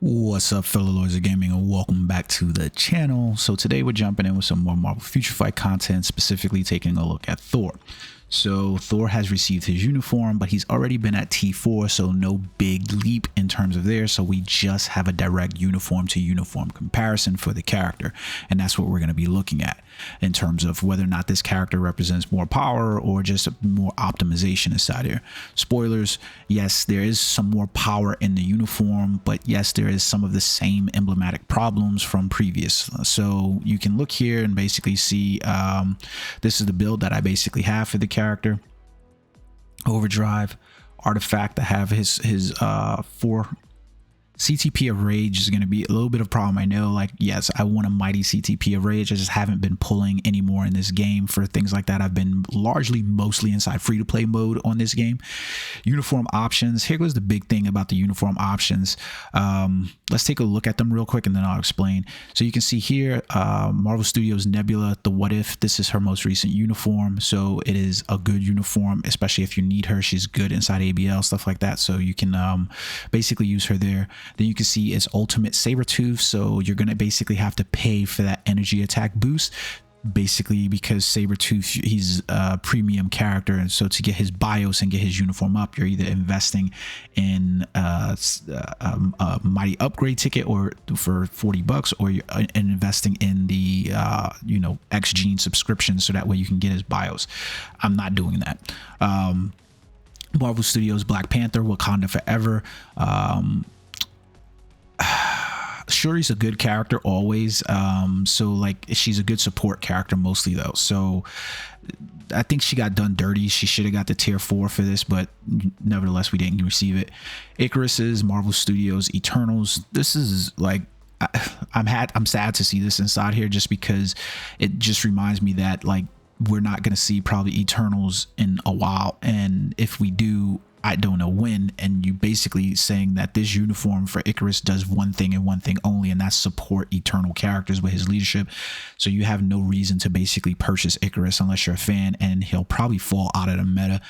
What's up, fellow lords of gaming, and welcome back to the channel. So today we're jumping in with some more Marvel Future Fight content, specifically taking a look at Thor. So Thor has received his uniform, but he's already been at T4, so no big leap in terms of there. So we just have a direct uniform to uniform comparison for the character, and that's what we're going to be looking at in terms of whether or not this character represents more power or just more optimization inside here. Spoilers, yes, there is some more power in the uniform, but yes, there is some of the same emblematic problems from previous. So you can look here and basically see this is the build that I basically have for the character. Overdrive, artifact. I have his 4 CTP of Rage is going to be a little bit of a problem. I know, like, yes, I want a mighty CTP of Rage. I just haven't been pulling anymore in this game for things like that. I've been mostly inside free-to-play mode on this game. Uniform options. Here goes the big thing about the uniform options. Let's take a look at them real quick and then I'll explain. So you can see here, Marvel Studios Nebula, the What If. This is her most recent uniform. So it is a good uniform, especially if you need her. She's good inside ABL, stuff like that. So you can basically use her there. Then you can see it's Ultimate Sabretooth, so you're going to basically have to pay for that energy attack boost, basically because Sabretooth, he's a premium character, and so to get his BIOS and get his uniform up, you're either investing in a mighty upgrade ticket or for $40, or you're investing in the X Gene subscription, so that way you can get his BIOS. I'm not doing that. Marvel Studios Black Panther, Wakanda Forever. Shuri's a good character always, so like she's a good support character mostly though, so I think she got done dirty. She should have got the tier 4 for this, but nevertheless we didn't receive it. Icarus's Marvel Studios Eternals. This is like, I'm sad to see this inside here, just because it just reminds me that like we're not going to see probably Eternals in a while, and if we do, I don't know when. And you basically saying that this uniform for Icarus does one thing and one thing only, and that's support Eternal characters with his leadership. So you have no reason to basically purchase Icarus unless you're a fan, and he'll probably fall out of the meta.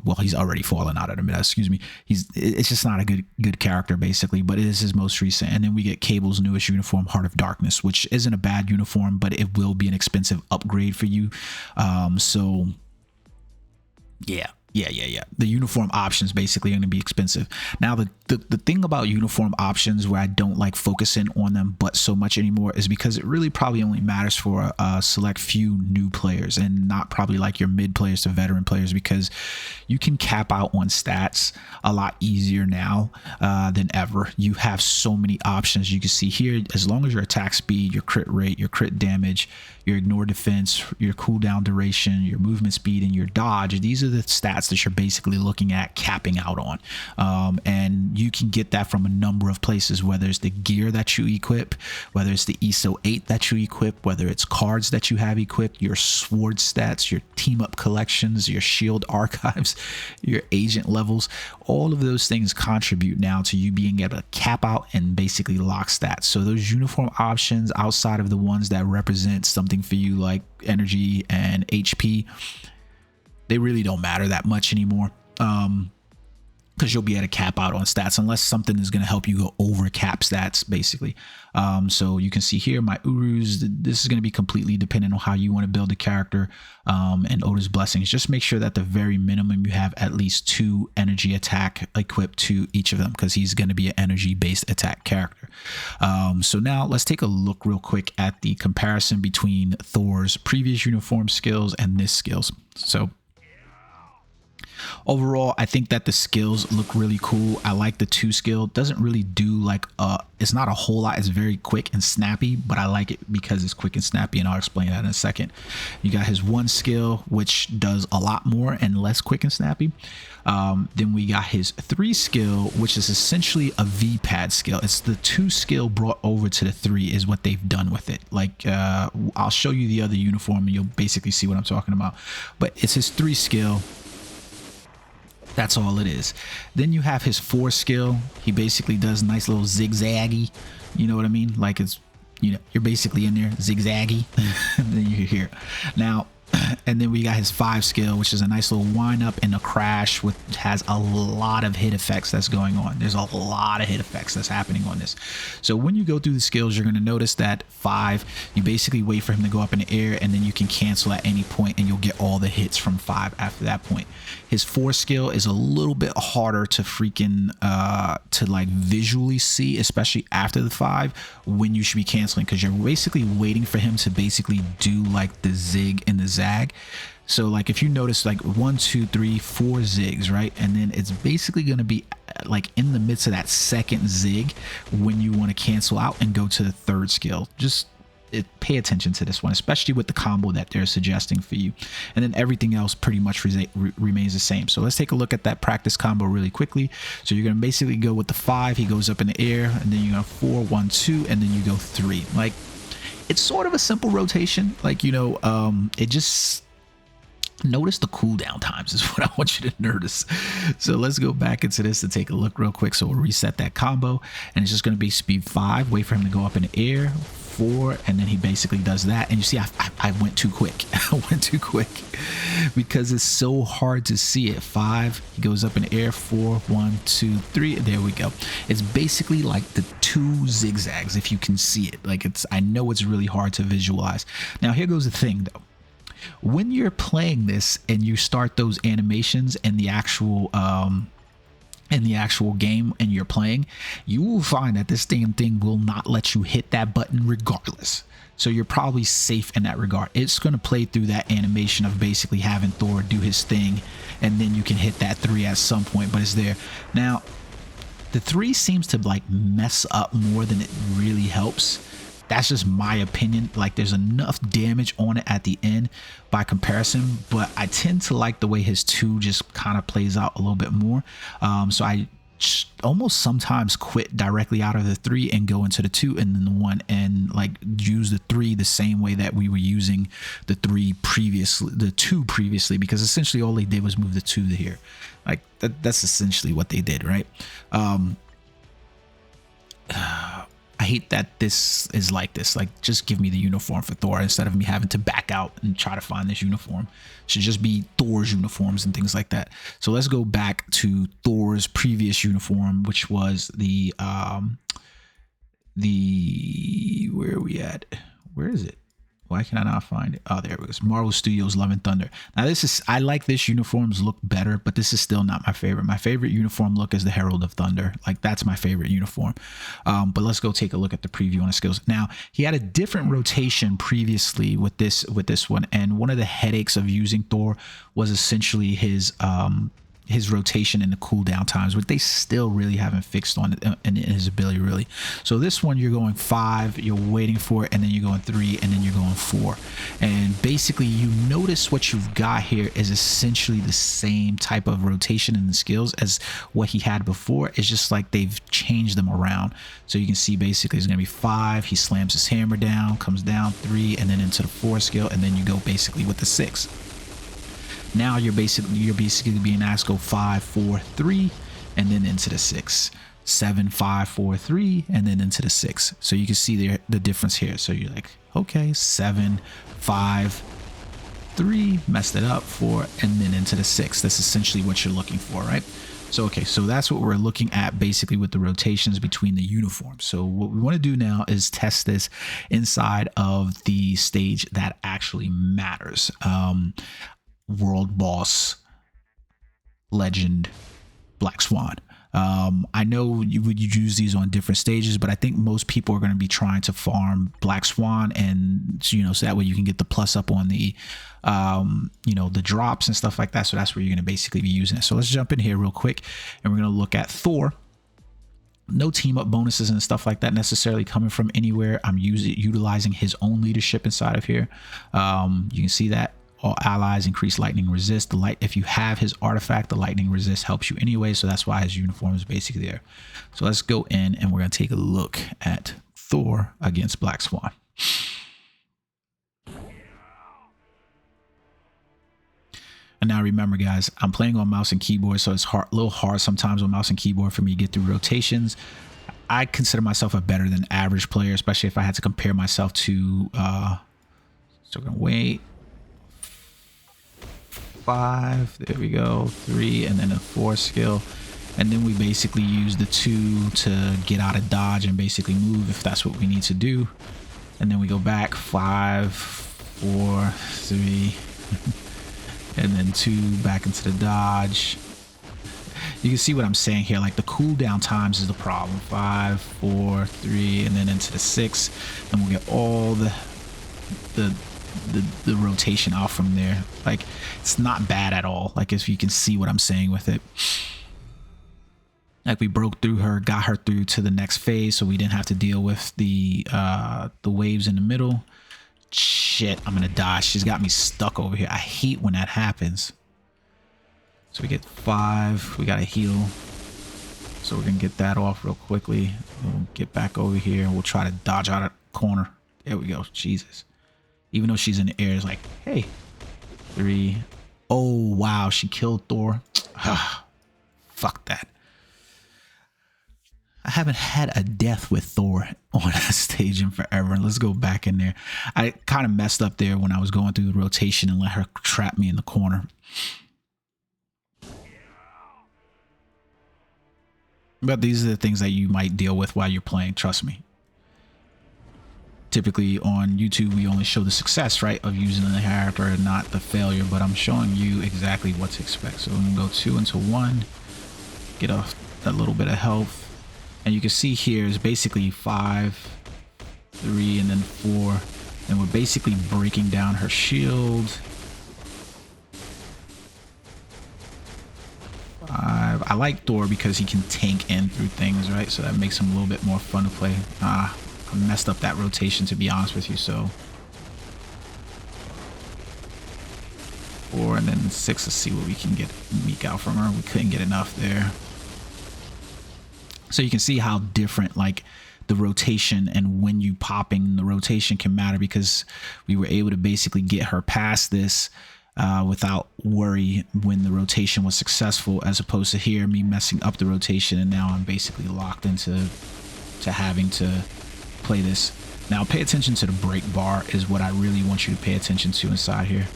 Well, he's already fallen out of the meta, excuse me. It's just not a good character basically, but it is his most recent. And then we get Cable's newest uniform, Heart of Darkness, which isn't a bad uniform, but it will be an expensive upgrade for you. So yeah. The uniform options basically are going to be expensive. Now, the thing about uniform options where I don't like focusing on them but so much anymore is because it really probably only matters for a select few new players, and not probably like your mid players to veteran players, because you can cap out on stats a lot easier now than ever. You have so many options. You can see here, as long as your attack speed, your crit rate, your crit damage, your ignore defense, your cooldown duration, your movement speed, and your dodge, these are the stats that you're basically looking at capping out on. And you can get that from a number of places, whether it's the gear that you equip, whether it's the ISO 8 that you equip, whether it's cards that you have equipped, your sword stats, your team up collections, your shield archives, your agent levels. All of those things contribute now to you being able to cap out and basically lock stats. So those uniform options, outside of the ones that represent something for you like energy and HP, they really don't matter that much anymore, because you'll be able to cap out on stats unless something is going to help you go over cap stats basically. So you can see here my Urus, this is going to be completely dependent on how you want to build a character. And Oda's Blessings, just make sure that the very minimum you have at least 2 energy attack equipped to each of them, because he's going to be an energy based attack character. So now let's take a look real quick at the comparison between Thor's previous uniform skills and this skills. So overall, I think that the skills look really cool. I like the 2 skill. Doesn't really do like it's not a whole lot. It's very quick and snappy, but I like it because it's quick and snappy, and I'll explain that in a second. You got his 1 skill, which does a lot more and less quick and snappy. Then we got his 3 skill, which is essentially a V-pad skill. It's the 2 skill brought over to the 3 is what they've done with it. Like I'll show you the other uniform and you'll basically see what I'm talking about. But it's his 3 skill. That's all it is. Then you have his 4 skill. He basically does nice little zigzaggy, you know what I mean? Like it's, you're basically in there zigzaggy, and then you're here. Now And then we got his 5 skill, which is a nice little wind up and a crash, which has a lot of hit effects that's going on. There's a lot of hit effects that's happening on this. So when you go through the skills, you're going to notice that 5, you basically wait for him to go up in the air, and then you can cancel at any point and you'll get all the hits from 5 after that point. His 4 skill is a little bit harder to freaking to like visually see, especially after the 5, when you should be canceling, because you're basically waiting for him to basically do like the zig and the zag. So like if you notice like 1, 2, 3, 4 zigs, right, and then it's basically going to be like in the midst of that second zig when you want to cancel out and go to the 3rd skill. Just pay attention to this one, especially with the combo that they're suggesting for you, and then everything else pretty much remains the same. So let's take a look at that practice combo really quickly. So you're going to basically go with the 5, he goes up in the air, and then you go 4, 1, 2, and then you go 3. Like, it's sort of a simple rotation, like, you know, it just notice the cooldown times is what I want you to notice. So let's go back into this to take a look real quick. So we'll reset that combo, and it's just going to be speed 5, wait for him to go up in the air, 4, and then he basically does that. And you see I went too quick. I went too quick because it's so hard to see it. 5, he goes up in the air, 4, 1, 2, 3, there we go. It's basically like the 2 zigzags, if you can see it. Like, it's, I know it's really hard to visualize. Now here goes the thing though. When you're playing this and you start those animations in the actual game and you're playing, you will find that this damn thing will not let you hit that button regardless. So you're probably safe in that regard. It's going to play through that animation of basically having Thor do his thing, and then you can hit that 3 at some point, but it's there. Now, the 3 seems to like mess up more than it really helps. That's just my opinion. Like, there's enough damage on it at the end by comparison, but I tend to like the way his 2 just kind of plays out a little bit more. So I almost sometimes quit directly out of the 3 and go into the 2 and then the 1, and like use the 3 the same way that we were using the 2 previously, because essentially all they did was move the 2 to here. Like, that's essentially what they did, right? I hate that this is like this. Like, just give me the uniform for Thor instead of me having to back out and try to find this uniform. It should just be Thor's uniforms and things like that. So let's go back to Thor's previous uniform, which was the where are we at? Where is it? Why can I not find it? Oh, there it was. Marvel Studios Love and Thunder. Now this is, I like this uniform's look better, but this is still not my favorite. My favorite uniform look is the Herald of Thunder. Like, that's my favorite uniform. But let's go take a look at the preview on the skills. Now, he had a different rotation previously with this one, and one of the headaches of using Thor was essentially his rotation and the cooldown times, but they still really haven't fixed on it in his ability, really. So this one, you're going 5, you're waiting for it, and then you're going 3, and then you're going 4. And basically, you notice what you've got here is essentially the same type of rotation in the skills as what he had before. It's just like they've changed them around. So you can see basically it's going to be 5, he slams his hammer down, comes down, 3, and then into the 4 skill, and then you go basically with the 6. Now you're basically being asked go 5, 4, 3, and then into the 6. 7, 5, 4, 3, and then into the 6. So you can see the difference here. So you're like, okay, 7, 5, 3, messed it up, 4, and then into the 6. That's essentially what you're looking for, right? So, okay, so that's what we're looking at basically with the rotations between the uniforms. So what we want to do now is test this inside of the stage that actually matters. World Boss Legend Black Swan. I know you would use these on different stages, but I think most people are going to be trying to farm Black Swan, and so that way you can get the plus up on the the drops and stuff like that. So that's where you're going to basically be using it. So let's jump in here real quick, and we're going to look at Thor. No team up bonuses and stuff like that necessarily coming from anywhere. I'm utilizing his own leadership inside of here. You can see that. All allies increase lightning resist. If you have his artifact, the lightning resist helps you anyway, so that's why his uniform is basically there. So let's go in and we're going to take a look at Thor against Black Swan. And now remember, guys, I'm playing on mouse and keyboard, so it's a little hard sometimes on mouse and keyboard for me to get through rotations. I consider myself a better than average player, especially if I had to compare myself to so we're going to wait. 5. There we go. 3, and then a 4 skill. And then we basically use the 2 to get out of dodge and basically move if that's what we need to do. And then we go back 5, 4, 3, and then 2 back into the dodge. You can see what I'm saying here. Like the cooldown times is the problem. 5, 4, 3, and then into the 6, and we'll get all the rotation off from there. Like it's not bad at all. Like if you can see what I'm saying with it. Like we broke through her, got her through to the next phase, so we didn't have to deal with the waves in the middle. Shit, I'm gonna die. She's got me stuck over here. I hate when that happens. So we get 5. We gotta heal. So we're gonna get that off real quickly. We'll get back over here. We'll try to dodge out of the corner. There we go. Jesus. Even though she's in the air, it's like, hey. 3. Oh wow, she killed Thor. Fuck that. I haven't had a death with Thor on a stage in forever. Let's go back in there. I kind of messed up there when I was going through the rotation and let her trap me in the corner. But these are the things that you might deal with while you're playing, trust me. Typically on YouTube, we only show the success, right, of using the character and not the failure, but I'm showing you exactly what to expect. So we're gonna go 2 into 1, get a little bit of health. And you can see here is basically 5, 3, and then 4. And we're basically breaking down her shield. 5. I like Thor because he can tank in through things, right? So that makes him a little bit more fun to play. I messed up that rotation, to be honest with you, so. 4 and then 6. Let's see what we can get meek out from her. We couldn't get enough there. So you can see how different like the rotation and when you popping the rotation can matter, because we were able to basically get her past this without worry when the rotation was successful, as opposed to here me messing up the rotation and now I'm basically locked into having to play this. Now pay attention to the break bar is what I really want you to pay attention to inside here.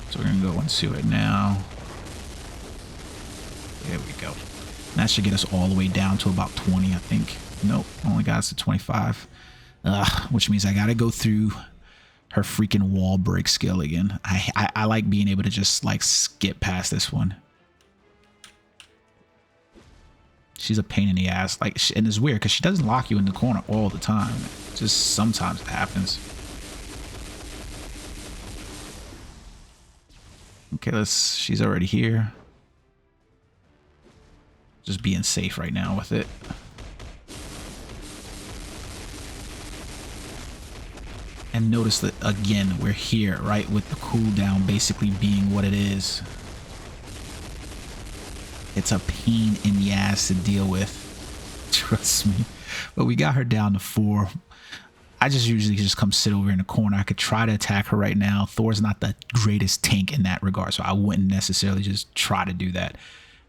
So we're gonna go into it now. There we go. That should get us all the way down to about 20, I think. Nope, only got us to 25. Which means I gotta go through her freaking wall break skill again. I like being able to just like skip past this one. She's a pain in the ass. Like, and it's weird because she doesn't lock you in the corner all the time. Just sometimes it happens. Okay, she's already here. Just being safe right now with it. And notice that again, we're here, right? With the cooldown basically being what it is. It's a pain in the ass to deal with. Trust me. But we got her down to 4. I just usually just come sit over in the corner. I could try to attack her right now. Thor's not the greatest tank in that regard, so I wouldn't necessarily just try to do that.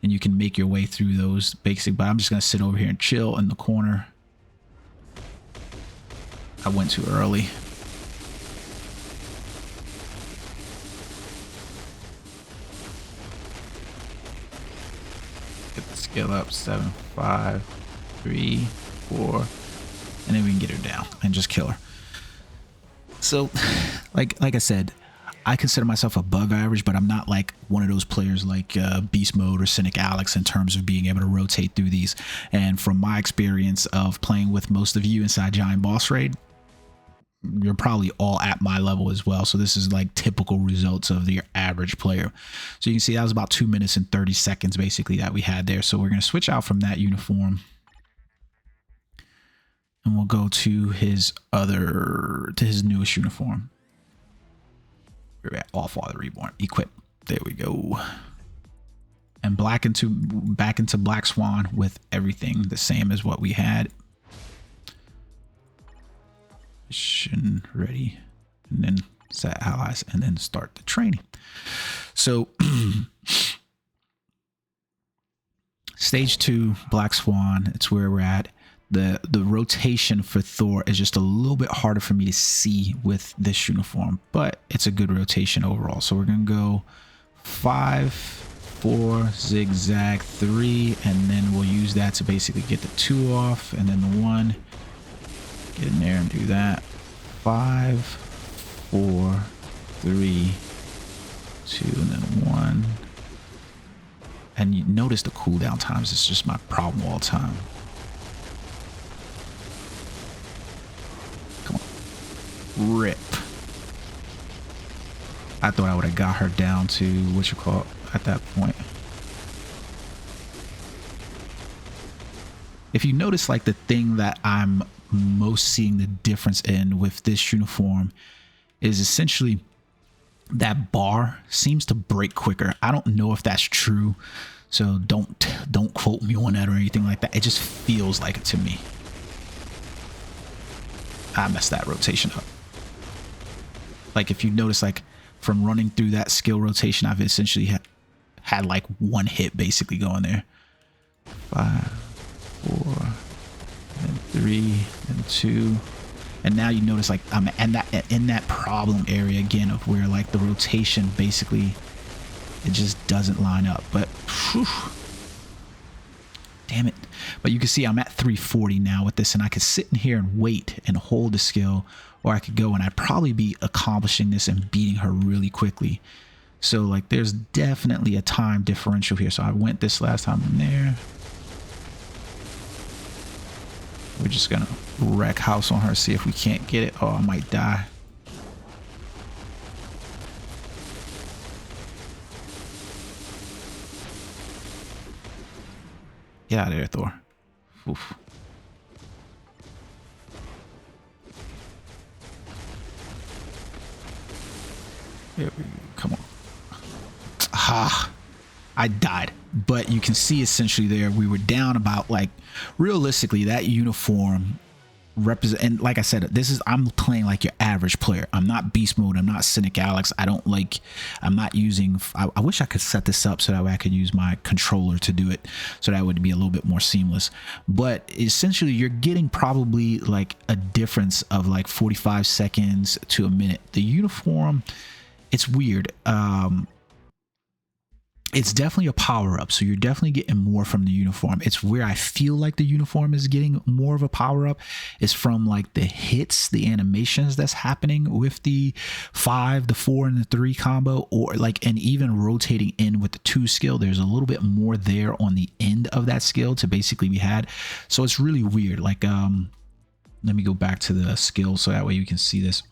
And you can make your way through those basic, but I'm just gonna sit over here and chill in the corner. I went too early. Get the skill up. 7, 5, 3, 4, and then we can get her down and just kill her. So, like I said, I consider myself above average, but I'm not like one of those players like Beast Mode or Cynic Alex in terms of being able to rotate through these. And from my experience of playing with most of you inside Giant Boss Raid, you're probably all at my level as well. So this is like typical results of the average player. So you can see that was about 2 minutes and 30 seconds basically that we had there. So we're going to switch out from that uniform. And we'll go to his newest uniform. We're at Allfather Reborn. Equip. There we go. And back into Black Swan with everything the same as what we had. Mission ready. And then set allies and then start the training. So Stage 2, Black Swan, it's where we're at. The rotation for Thor is just a little bit harder for me to see with this uniform, but it's a good rotation overall. So we're gonna go 5, 4, zigzag, 3, and then we'll use that to basically get the 2 off, and then the 1. Get in there and do that. 5, 4, 3, 2, and then 1. And you notice the cooldown times. It's just my problem all the time. Come on. Rip. I thought I would have got her down to what you call it at that point. If you notice, like, the thing that I'm most seeing the difference in with this uniform is essentially that bar seems to break quicker. I don't know if that's true, so don't quote me on that or anything like that. It just feels like it to me. I messed that rotation up. Like, if you notice, like, from running through that skill rotation, I've essentially had like 1 hit basically going there. 5, 4, and 3, and 2. And now you notice, like, I'm in that problem area again of where, like, the rotation basically, it just doesn't line up. But whew, damn it. But you can see I'm at 340 now with this, and I could sit in here and wait and hold the skill, or I could go and I'd probably be accomplishing this and beating her really quickly. So, like, there's definitely a time differential here. So I went this last time in there. We're just gonna wreck house on her, see if we can't get it. Oh, I might die. Get out of there, Thor. Oof. There we go. Come on. Ah, I died. But you can see essentially there we were down about, like, realistically that uniform represent, and like I said, I'm playing like your average player. I'm not beast mode, I'm not Cynic Alex. I'm not using, I wish I could set this up so that way I could use my controller to do it, so that would be a little bit more seamless. But essentially you're getting probably like a difference of like 45 seconds to a minute. The uniform, it's weird. It's definitely a power up, so you're definitely getting more from the uniform. It's where I feel like the uniform is getting more of a power up is from, like, the hits, the animations that's happening with the 5, the 4, and the 3 combo, or like, and even rotating in with the 2 skill. There's a little bit more there on the end of that skill to basically be had. So it's really weird. Like, let me go back to the skill so that way you can see this.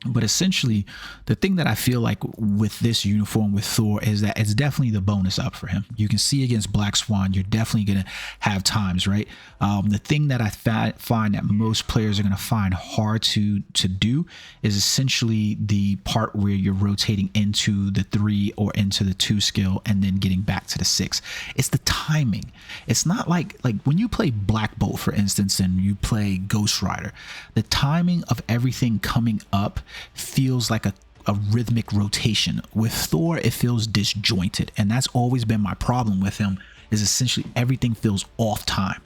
But essentially, the thing that I feel like with this uniform with Thor is that it's definitely the bonus up for him. You can see against Black Swan, you're definitely going to have times, right? The thing that I find that most players are going to find hard to do is essentially the part where you're rotating into the 3 or into the 2 skill and then getting back to the 6. It's the timing. It's not like when you play Black Bolt, for instance, and you play Ghost Rider, the timing of everything coming up feels like a rhythmic rotation. With Thor, it feels disjointed, and that's always been my problem with him, is essentially everything feels off time.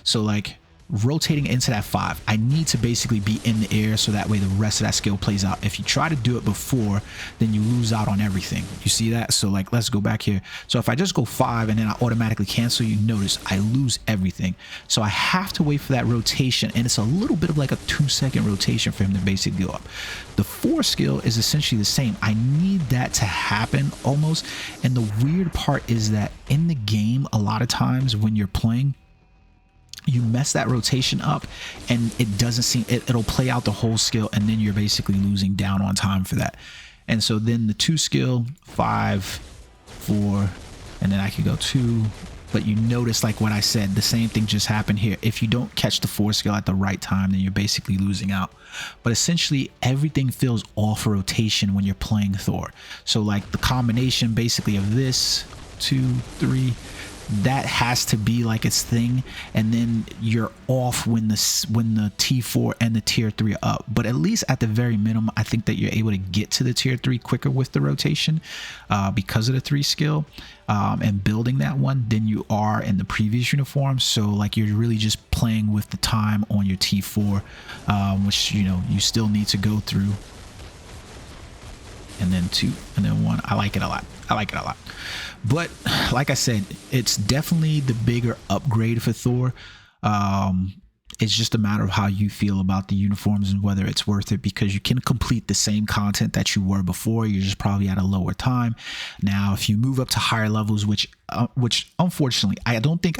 So, like, rotating into that 5, I need to basically be in the air so that way the rest of that skill plays out. If you try to do it before, then you lose out on everything. You see that? So, like, let's go back here. So if I just go 5 and then I automatically cancel, you notice I lose everything. So I have to wait for that rotation, and it's a little bit of like a 2-second rotation for him to basically go up. The 4 skill is essentially the same. I need that to happen almost. And the weird part is that in the game, a lot of times when you're playing, you mess that rotation up and it doesn't seem, it'll play out the whole skill, and then you're basically losing down on time for that. And so then the 2 skill, 5, 4, and then I can go 2. But you notice, like what I said, the same thing just happened here. If you don't catch the 4 skill at the right time, then you're basically losing out. But essentially everything feels off rotation when you're playing Thor. So, like, the combination basically of this 2, 3, that has to be like its thing, and then you're off when the T4 and the tier 3 are up. But at least at the very minimum, I think that you're able to get to the tier 3 quicker with the rotation because of the 3 skill and building that one than you are in the previous uniform. So like you're really just playing with the time on your T4, which, you know, you still need to go through. And then 2 and then 1. I like it a lot. I like it a lot. But like I said, it's definitely the bigger upgrade for Thor. It's just a matter of how you feel about the uniforms and whether it's worth it, because you can complete the same content that you were before. You're just probably at a lower time. Now, if you move up to higher levels, which unfortunately, I don't think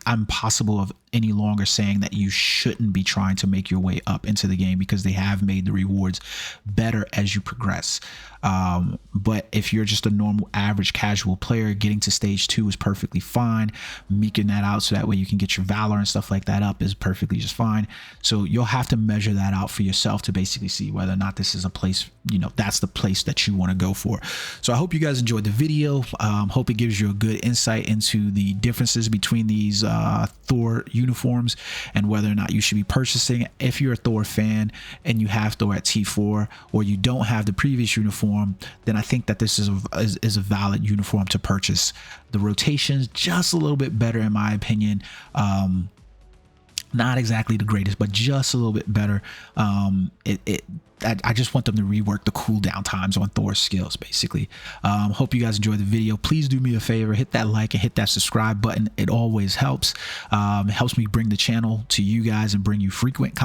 I'm possible of any longer saying that you shouldn't be trying to make your way up into the game, because they have made the rewards better as you progress. But if you're just a normal average casual player, getting to stage 2 is perfectly fine. Making that out so that way you can get your valor and stuff like that up is perfectly just fine. So you'll have to measure that out for yourself to basically see whether or not this is a place, you know, that's the place that you want to go for. So I hope you guys enjoyed the video. Hope it gives you a good insight into the differences between these Thor uniforms and whether or not you should be purchasing. If you're a Thor fan and you have Thor at T4, or you don't have the previous uniform, then I think that this is a valid uniform to purchase. The rotation's just a little bit better in my opinion. Not exactly the greatest, but just a little bit better. I just want them to rework the cooldown times on Thor's skills, basically. Hope you guys enjoyed the video. Please do me a favor, hit that like and hit that subscribe button. It always helps. It helps me bring the channel to you guys and bring you frequent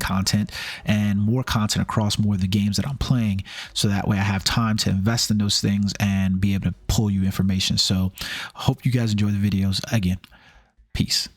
content and more content across more of the games that I'm playing. So that way I have time to invest in those things and be able to pull you information. So hope you guys enjoy the videos. Again, peace.